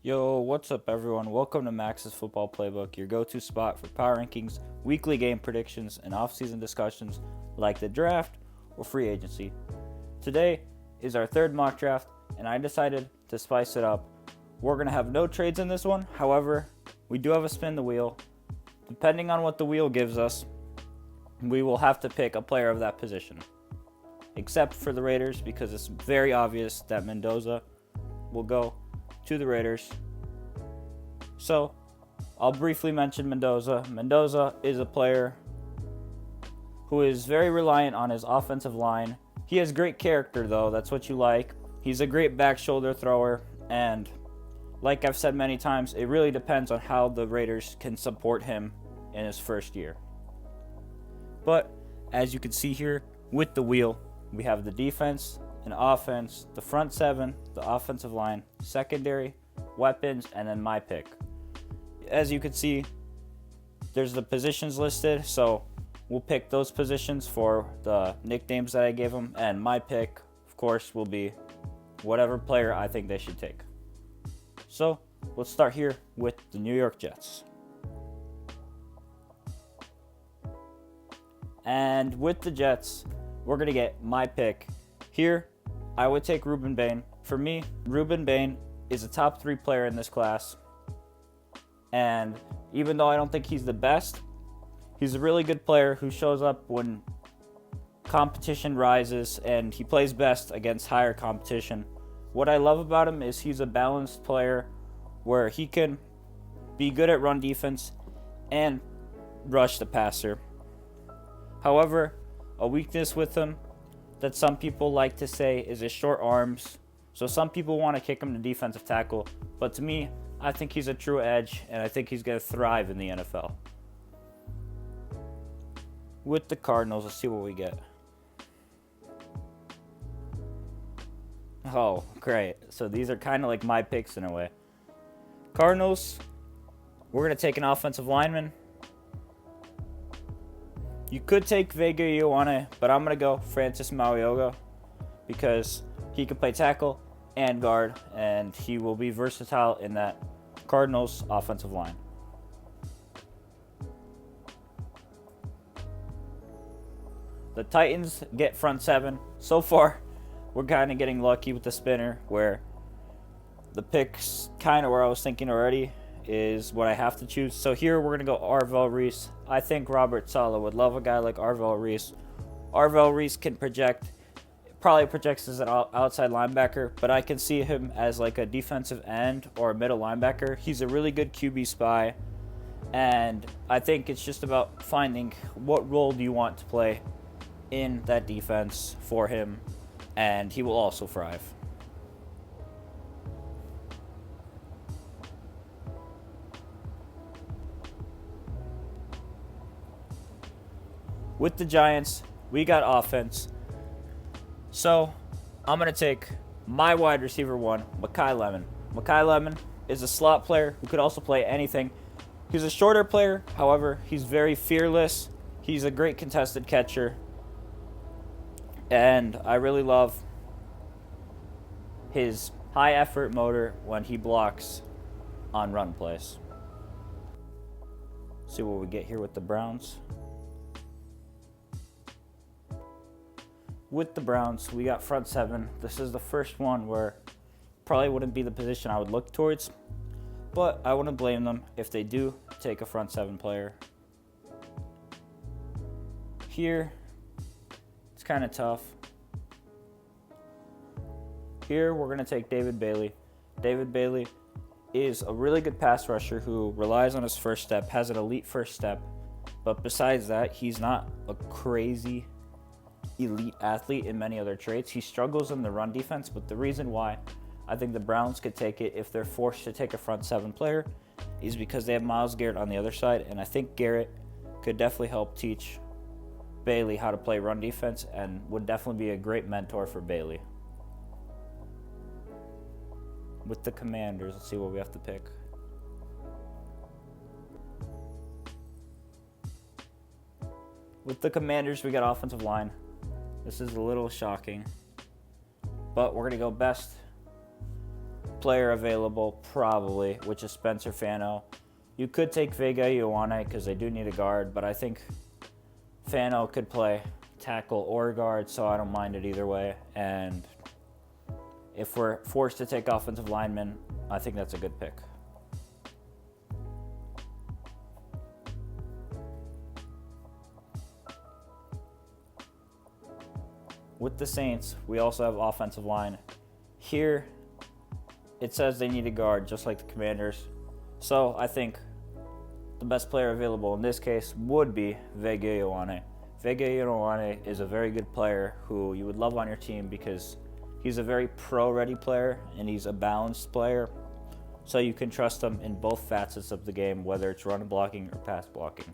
Yo, what's up, everyone? Welcome to Max's Football Playbook, your go to spot for power rankings, weekly game predictions, and off-season discussions like the draft or free agency. Today is our third mock draft, and I decided to spice it up. We're going to have no trades in this one. However, we do have a spin the wheel. Depending on what the wheel gives us, we will have to pick a player of that position. Except for the Raiders, because it's very obvious that Mendoza will go to the Raiders. So, I'll briefly mention Mendoza. Mendoza is a player who is very reliant on his offensive line. He has great character, though. That's what you like. He's a great back shoulder thrower, and like I've said many times, it really depends on how the Raiders can support him in his first year. But as you can see here with the wheel, we have the defense and offense, the front seven, the offensive line, secondary, weapons, and then my pick. As you can see, there's the positions listed, so we'll pick those positions for the nicknames that I gave them, and my pick, of course, will be whatever player I think they should take. So let's start here with the New York Jets. And with the Jets, we're going to get my pick. Here, I would take Rueben Bain. For me, Rueben Bain is a top 3 player in this class. And even though I don't think he's the best, he's a really good player who shows up when competition rises, and he plays best against higher competition. What I love about him is he's a balanced player where he can be good at run defense and rush the passer. However, a weakness with him that some people like to say is his short arms. So some people want to kick him to defensive tackle, but to me, I think he's a true edge, and I think he's going to thrive in the NFL. With the Cardinals, let's see what we get. Oh, great. So these are kind of like my picks in a way. Cardinals, we're going to take an offensive lineman. You could take Vega Ioane, but I'm going to go Francis Mauigoa because he can play tackle and guard, and he will be versatile in that Cardinals offensive line. The Titans get front 7. So far, we're kind of getting lucky with the spinner, where the picks kind of where I was thinking already is what I have to choose. So here we're going to go Arvell Reese. I think Robert Saleh would love a guy like Arvell Reese. Arvell Reese can probably projects as an outside linebacker, but I can see him as like a defensive end or a middle linebacker. He's a really good QB spy, and I think it's just about finding what role do you want to play in that defense for him, and he will also thrive. With the Giants, we got offense. So, I'm going to take my wide receiver 1, Makai Lemon. Makai Lemon is a slot player who could also play anything. He's a shorter player, however, he's very fearless. He's a great contested catcher. And I really love his high effort motor when he blocks on run plays. See what we get here with the Browns. With the Browns, we got front 7. This is the first one where probably wouldn't be the position I would look towards, but I wouldn't blame them if they do take a front 7 player. Here, it's kind of tough. Here, we're going to take David Bailey. David Bailey is a really good pass rusher who relies on his first step, has an elite first step, but besides that, he's not a crazy elite athlete in many other traits. He struggles in the run defense, but the reason why I think the Browns could take it if they're forced to take a front 7 player is because they have Myles Garrett on the other side, and I think Garrett could definitely help teach Bailey how to play run defense and would definitely be a great mentor for Bailey. With the Commanders, let's see what we have to pick. With the Commanders, we got offensive line. This is a little shocking, but we're going to go best player available, probably, which is Spencer Fano. You could take Vega Ioane because they do need a guard, but I think Fano could play tackle or guard, so I don't mind it either way. And if we're forced to take offensive linemen, I think that's a good pick. With the Saints, we also have offensive line. Here, it says they need a guard, just like the Commanders. So I think the best player available in this case would be Vega Ioane. Vega Ioane is a very good player who you would love on your team because he's a very pro-ready player and he's a balanced player. So you can trust him in both facets of the game, whether it's run blocking or pass blocking.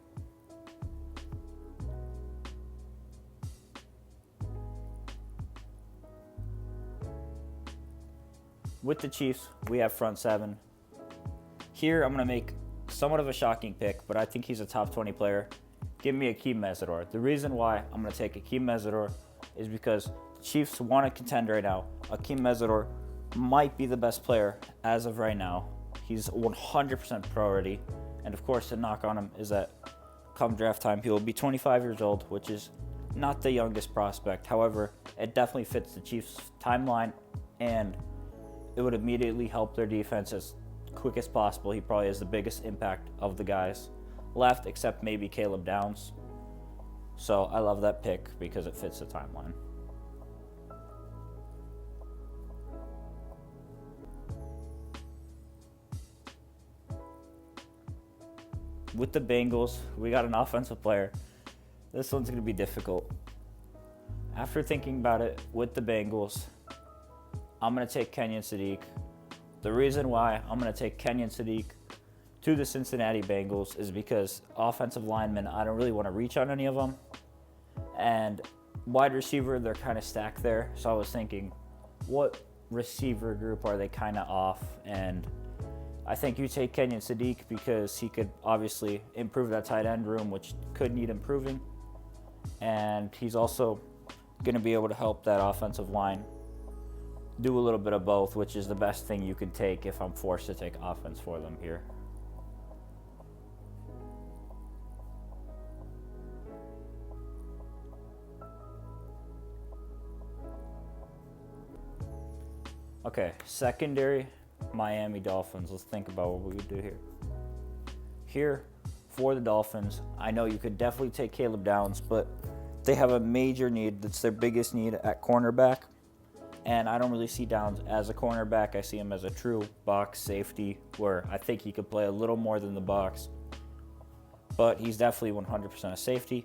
With the Chiefs, we have front seven. Here, I'm going to make somewhat of a shocking pick, but I think he's a top 20 player. Give me Akeem Mesidor. The reason why I'm going to take Akeem Mesidor is because the Chiefs want to contend right now. Akeem Mesidor might be the best player as of right now. He's 100% priority. And of course, the knock on him is that come draft time, he will be 25 years old, which is not the youngest prospect. However, it definitely fits the Chiefs' timeline, and it would immediately help their defense as quick as possible. He probably has the biggest impact of the guys left, except maybe Caleb Downs. So I love that pick because it fits the timeline. With the Bengals, we got an offensive player. This one's going to be difficult. After thinking about it, with the Bengals, I'm going to take Kenyon Sadiq. The reason why I'm going to take Kenyon Sadiq to the Cincinnati Bengals is because offensive linemen, I don't really want to reach on any of them. And wide receiver, they're kind of stacked there. So I was thinking, what receiver group are they kind of off? And I think you take Kenyon Sadiq because he could obviously improve that tight end room, which could need improving. And he's also going to be able to help that offensive line do a little bit of both, which is the best thing you can take if I'm forced to take offense for them here. Okay, secondary, Miami Dolphins. Let's think about what we would do here. Here, for the Dolphins, I know you could definitely take Caleb Downs, but they have a major need. That's their biggest need at cornerback. And I don't really see Downs as a cornerback. I see him as a true box safety, where I think he could play a little more than the box. But he's definitely 100% a safety.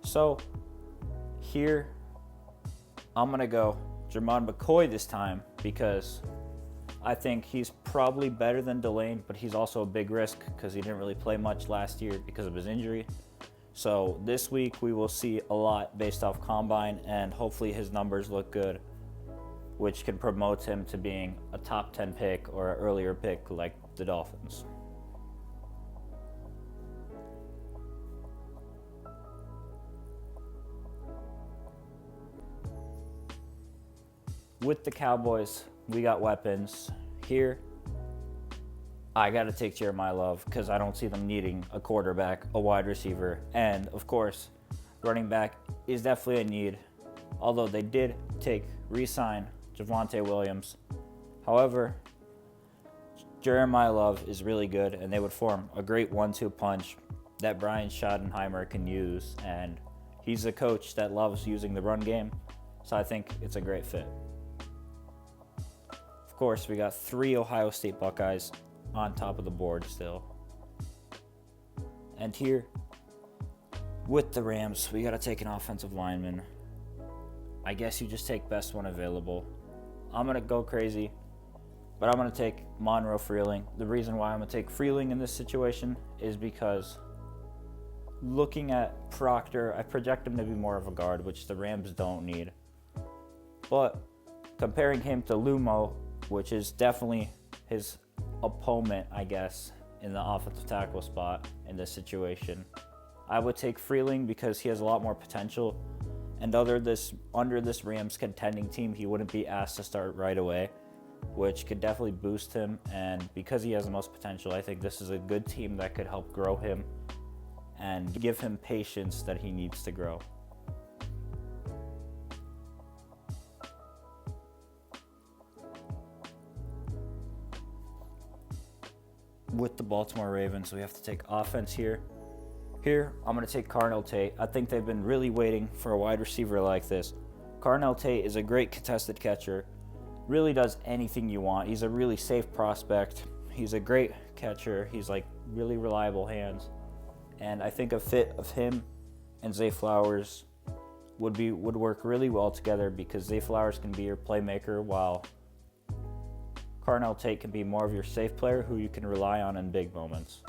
So here, I'm going to go Jermon McCoy this time because I think he's probably better than Delane, but he's also a big risk because he didn't really play much last year because of his injury. So this week we will see a lot based off combine, and hopefully his numbers look good, which can promote him to being a top 10 pick or an earlier pick like the Dolphins. With the Cowboys, we got weapons. Here, I got to take Jeremiah Love because I don't see them needing a quarterback, a wide receiver, and of course, running back is definitely a need, although they did re-sign Javonte Williams. However, Jeremiah Love is really good, and they would form a great 1-2 punch that Brian Schottenheimer can use, and he's a coach that loves using the run game, so I think it's a great fit. Of course, we got 3 Ohio State Buckeyes on top of the board still. And here, with the Rams, we got to take an offensive lineman. I guess you just take best one available. I'm going to go crazy, but I'm going to take Monroe Freeling. The reason why I'm going to take Freeling in this situation is because looking at Proctor, I project him to be more of a guard, which the Rams don't need. But comparing him to Lumo, which is definitely his opponent, I guess, in the offensive tackle spot in this situation, I would take Freeling because he has a lot more potential. And under this Rams contending team, he wouldn't be asked to start right away. which could definitely boost him. And because he has the most potential, I think this is a good team that could help grow him and give him patience that he needs to grow. With the Baltimore Ravens, we have to take offense here. Here, I'm going to take Carnell Tate. I think they've been really waiting for a wide receiver like this. Carnell Tate is a great contested catcher. Really does anything you want. He's a really safe prospect. He's a great catcher. He's like really reliable hands. And I think a fit of him and Zay Flowers would work really well together, because Zay Flowers can be your playmaker while Carnell Tate can be more of your safe player who you can rely on in big moments.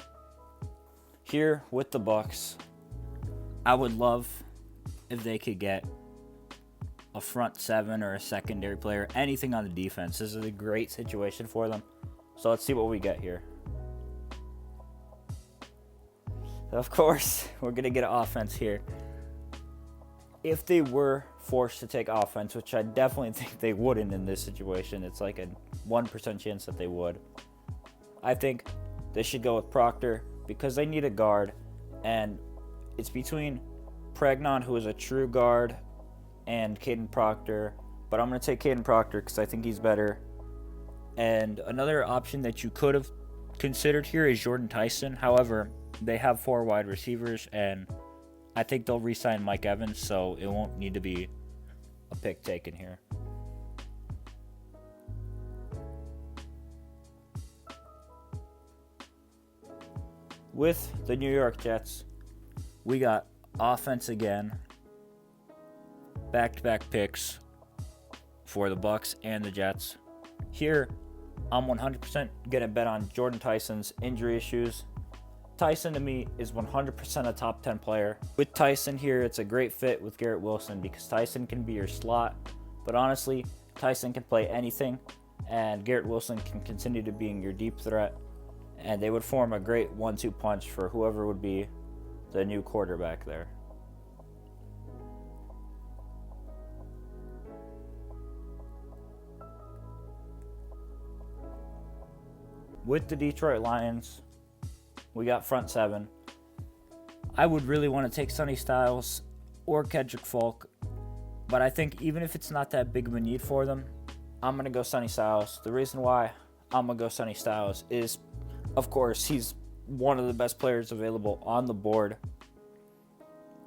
Here with the Bucs, I would love if they could get a front seven or a secondary player, anything on the defense. This is a great situation for them. So let's see what we get here. Of course, we're going to get an offense here. If they were forced to take offense, which I definitely think they wouldn't in this situation, it's like a 1% chance that they would. I think they should go with Proctor because they need a guard, and it's between Pregnon, who is a true guard, and Caden Proctor, but I'm going to take Caden Proctor because I think he's better. And another option that you could have considered here is Jordan Tyson. However, they have 4 wide receivers, and I think they'll re-sign Mike Evans, so it won't need to be a pick taken here. With the New York Jets, we got offense again. Back-to-back picks for the Bucs and the Jets. Here, I'm 100% going to bet on Jordan Tyson's injury issues. Tyson, to me, is 100% a top 10 player. With Tyson here, it's a great fit with Garrett Wilson because Tyson can be your slot. But honestly, Tyson can play anything, and Garrett Wilson can continue to be your deep threat. And they would form a great 1-2 punch for whoever would be the new quarterback there. With the Detroit Lions, we got front seven. I would really want to take Sonny Styles or Kedrick Folk, but I think even if it's not that big of a need for them, I'm going to go Sonny Styles. The reason why I'm going to go Sonny Styles is, of course, he's one of the best players available on the board.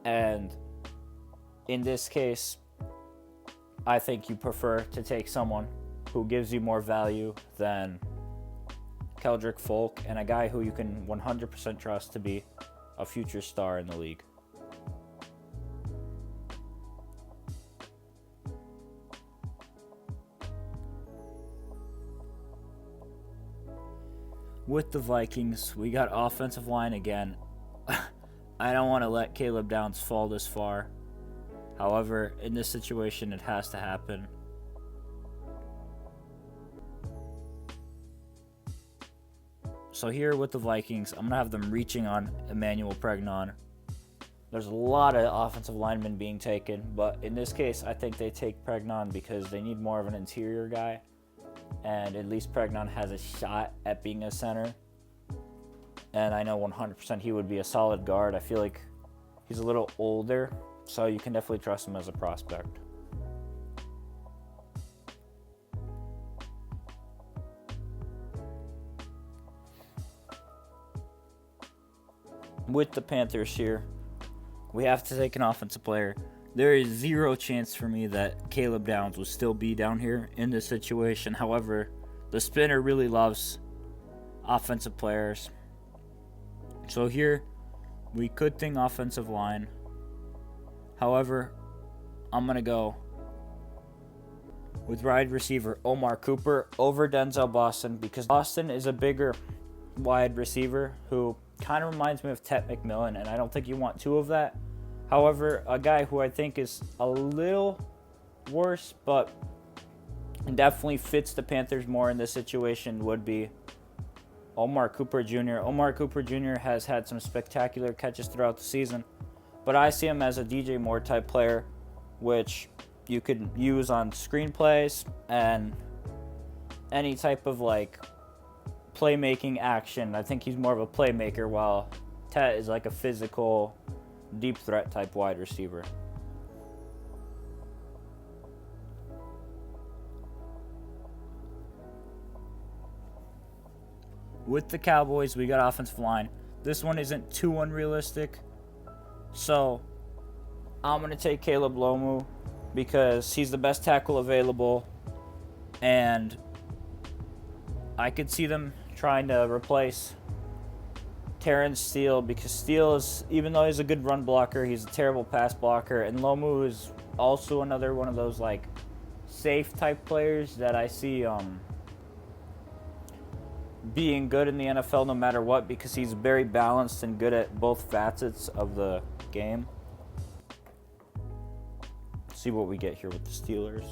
And in this case, I think you prefer to take someone who gives you more value than Kedrick Folk, and a guy who you can 100% trust to be a future star in the league. With the Vikings, we got offensive line again. I don't want to let Caleb Downs fall this far. However, in this situation, it has to happen. So here with the Vikings, I'm going to have them reaching on Emmanuel Pregnon. There's a lot of offensive linemen being taken, but in this case, I think they take Pregnon because they need more of an interior guy. And at least Pregnon has a shot at being a center. And I know 100% he would be a solid guard. I feel like he's a little older, so you can definitely trust him as a prospect. With the Panthers here, we have to take an offensive player. There is zero chance for me that Caleb Downs will still be down here in this situation. However, the spinner really loves offensive players. So here, we could think offensive line. However, I'm going to go with wide receiver Omar Cooper over Denzel Boston because Boston is a bigger wide receiver who kind of reminds me of Tet McMillan, and I don't think you want 2 of that. However, a guy who I think is a little worse, but definitely fits the Panthers more in this situation would be Omar Cooper Jr. Omar Cooper Jr. has had some spectacular catches throughout the season, but I see him as a DJ Moore type player, which you could use on screenplays and any type of like playmaking action. I think he's more of a playmaker, while Tet is like a physical, deep threat type wide receiver. With the Cowboys, we got offensive line. This one isn't too unrealistic, so I'm going to take Caleb Lomu because he's the best tackle available, and I could see them trying to replace Terrence Steele, because Steele is, even though he's a good run blocker, he's a terrible pass blocker, and Lomu is also another one of those like safe type players that I see being good in the NFL no matter what, because he's very balanced and good at both facets of the game. Let's see what we get here with the Steelers.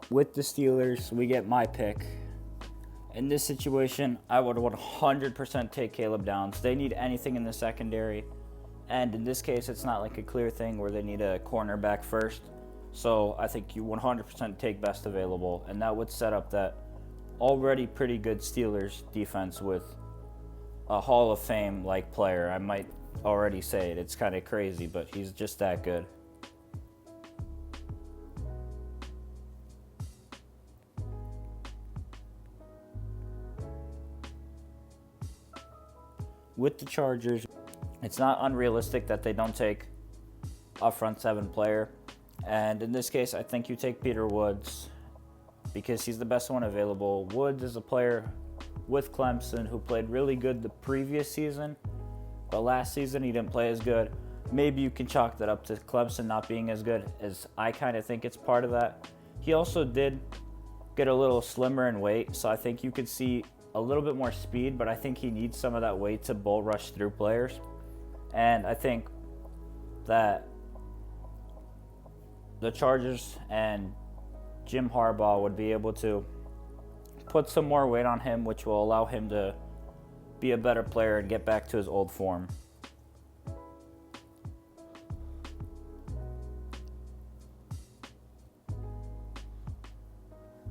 With the Steelers, we get my pick. In this situation, I would 100% take Caleb Downs. They need anything in the secondary, and in this case, it's not like a clear thing where they need a cornerback first. So I think you 100% take best available, and that would set up that already pretty good Steelers defense with a Hall of Fame like player. I might already say it. It's kind of crazy, but he's just that good. With the Chargers, it's not unrealistic that they don't take a front seven player. And in this case, I think you take Peter Woods because he's the best one available. Woods is a player with Clemson who played really good the previous season, but last season he didn't play as good. Maybe you can chalk that up to Clemson not being as good, as I kind of think it's part of that. He also did get a little slimmer in weight, so I think you could see a little bit more speed, but I think he needs some of that weight to bull rush through players. And I think that the Chargers and Jim Harbaugh would be able to put some more weight on him, which will allow him to be a better player and get back to his old form.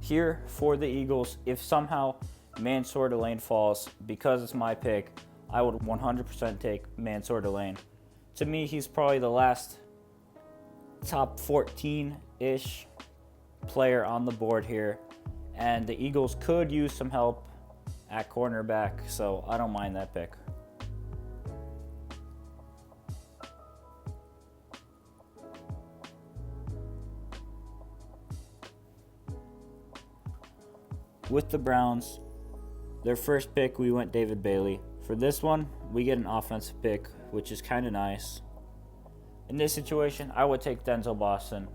Here for the Eagles, if somehow Mansour Delane falls, because it's my pick, I would 100% take Mansour Delane. To me, he's probably the last top 14-ish player on the board here, and the Eagles could use some help at cornerback, so I don't mind that pick. With the Browns, their first pick, we went David Bailey. For this one, we get an offensive pick, which is kind of nice. In this situation, I would take Denzel Boston.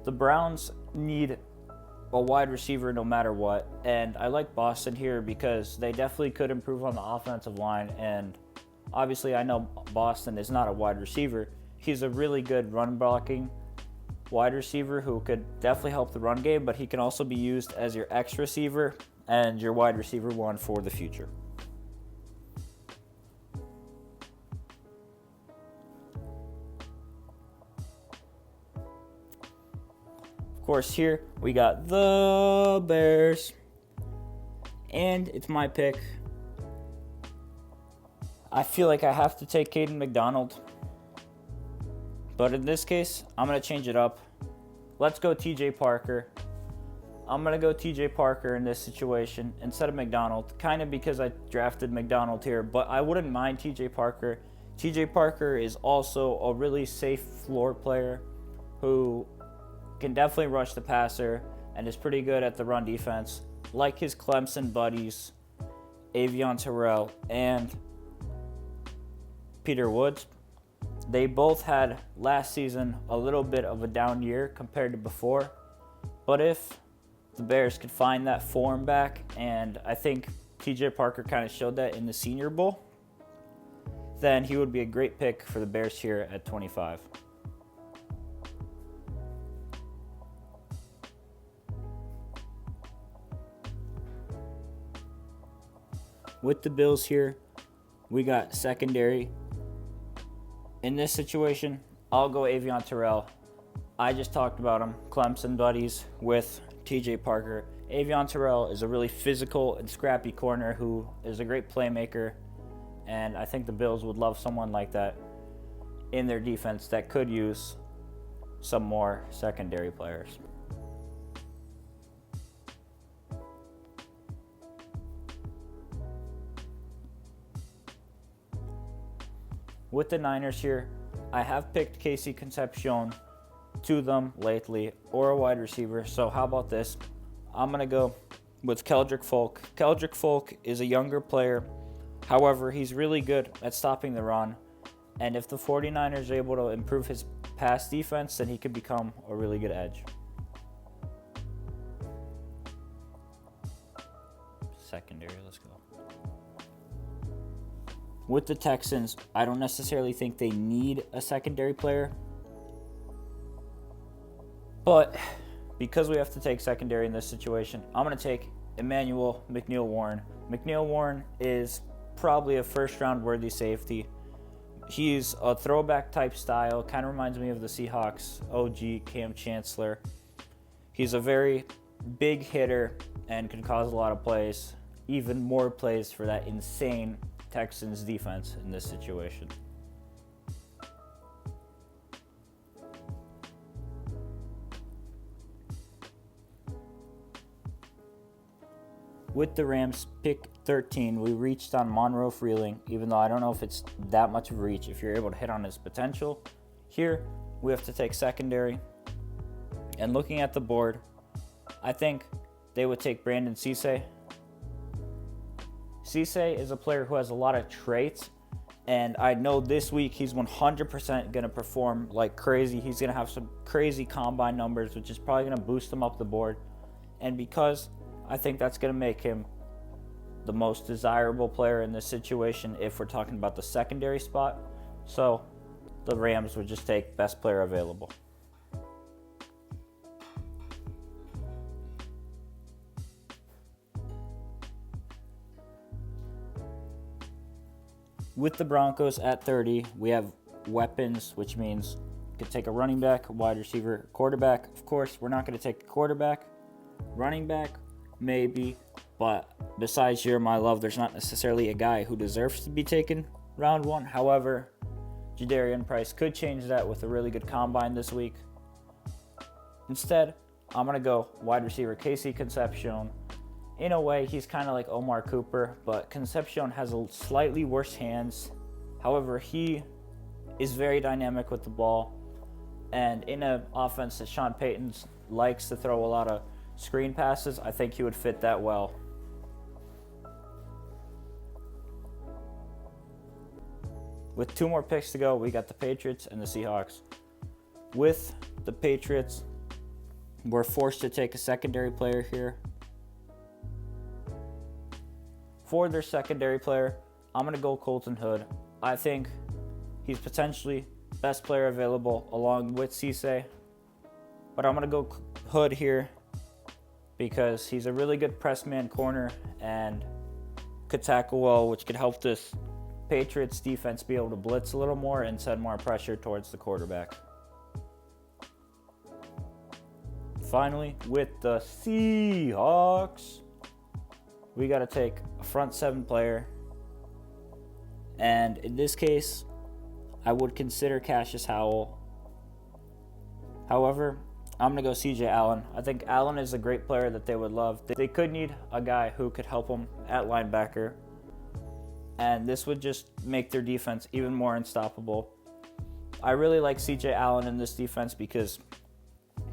The Browns need a wide receiver no matter what, and I like Boston here because they definitely could improve on the offensive line, and obviously I know Boston is not a wide receiver. He's a really good run blocking wide receiver who could definitely help the run game, but he can also be used as your X receiver and your wide receiver one for the future. Of course, here we got the Bears, and it's my pick. I feel like I have to take Caden McDonald, but in this case, I'm going to change it up. Let's go TJ Parker. I'm going to go TJ Parker in this situation instead of McDonald, kind of because I drafted McDonald here, but I wouldn't mind TJ Parker. TJ Parker is also a really safe floor player who can definitely rush the passer and is pretty good at the run defense, like his Clemson buddies, Avion Terrell and Peter Woods. They both had last season a little bit of a down year compared to before, but if the Bears could find that form back, and I think TJ Parker kind of showed that in the Senior Bowl, then he would be a great pick for the Bears here at 25. With the Bills here, we got secondary. In this situation, I'll go Avion Terrell. I just talked about him. Clemson buddies with TJ Parker. Avion Terrell is a really physical and scrappy corner who is a great playmaker, and I think the Bills would love someone like that in their defense that could use some more secondary players. With the Niners here, I have picked Casey Concepcion to them lately, or a wide receiver. So how about this? I'm going to go with Keldrick Folk. Keldrick Folk is a younger player. However, he's really good at stopping the run. And if the 49ers are able to improve his pass defense, then he could become a really good edge. Secondary, let's go. With the Texans, I don't necessarily think they need a secondary player. But because we have to take secondary in this situation, I'm going to take Emmanuel McNeill-Warren. McNeill-Warren is probably a first-round worthy safety. He's a throwback type style, kind of reminds me of the Seahawks OG Cam Chancellor. He's a very big hitter and can cause a lot of plays, even more plays for that insane Texans defense in this situation. With the Rams, pick 13, we reached on Monroe Freeling, even though I don't know if it's that much of a reach if you're able to hit on his potential. Here, we have to take secondary. And looking at the board, I think they would take Brandon Cisse. Cisse is a player who has a lot of traits, and I know this week he's 100% going to perform like crazy. He's going to have some crazy combine numbers, which is probably going to boost him up the board. And because I think that's going to make him the most desirable player in this situation if we're talking about the secondary spot. So the Rams would just take best player available. With the Broncos at 30, we have weapons, which means you could take a running back, a wide receiver, quarterback. Of course, we're not going to take a quarterback. Running back, maybe, but besides Jeremiah Love, there's not necessarily a guy who deserves to be taken round one. However, Jadarian Price could change that with a really good combine this week. Instead, I'm going to go wide receiver Casey Concepcion. In a way, he's kind of like Omar Cooper, but Concepcion has a slightly worse hands. However, he is very dynamic with the ball. And in an offense that Sean Payton likes to throw a lot of screen passes, I think he would fit that well. With 2 more picks to go, we got the Patriots and the Seahawks. With the Patriots, we're forced to take a secondary player here. For their secondary player, I'm going to go Colton Hood. I think he's potentially best player available along with Cisse. But I'm going to go Hood here because he's a really good press man corner and could tackle well, which could help this Patriots defense be able to blitz a little more and send more pressure towards the quarterback. Finally, with the Seahawks, we got to take a front 7 player. And in this case, I would consider Cassius Howell. However, I'm going to go CJ Allen. I think Allen is a great player that they would love. They could need a guy who could help them at linebacker. And this would just make their defense even more unstoppable. I really like CJ Allen in this defense because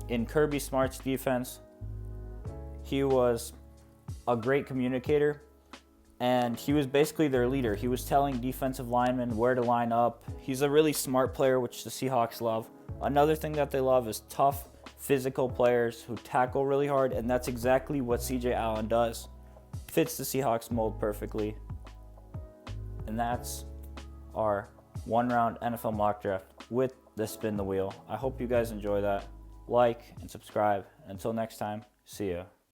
in Kirby Smart's defense, he was a great communicator, and he was basically their leader. He was telling defensive linemen where to line up. He's a really smart player, which the Seahawks love. Another thing that they love is tough, physical players who tackle really hard, and that's exactly what CJ Allen does. Fits the Seahawks mold perfectly. And that's our one-round NFL mock draft with the spin the wheel. I hope you guys enjoy that. Like and subscribe. Until next time, see ya.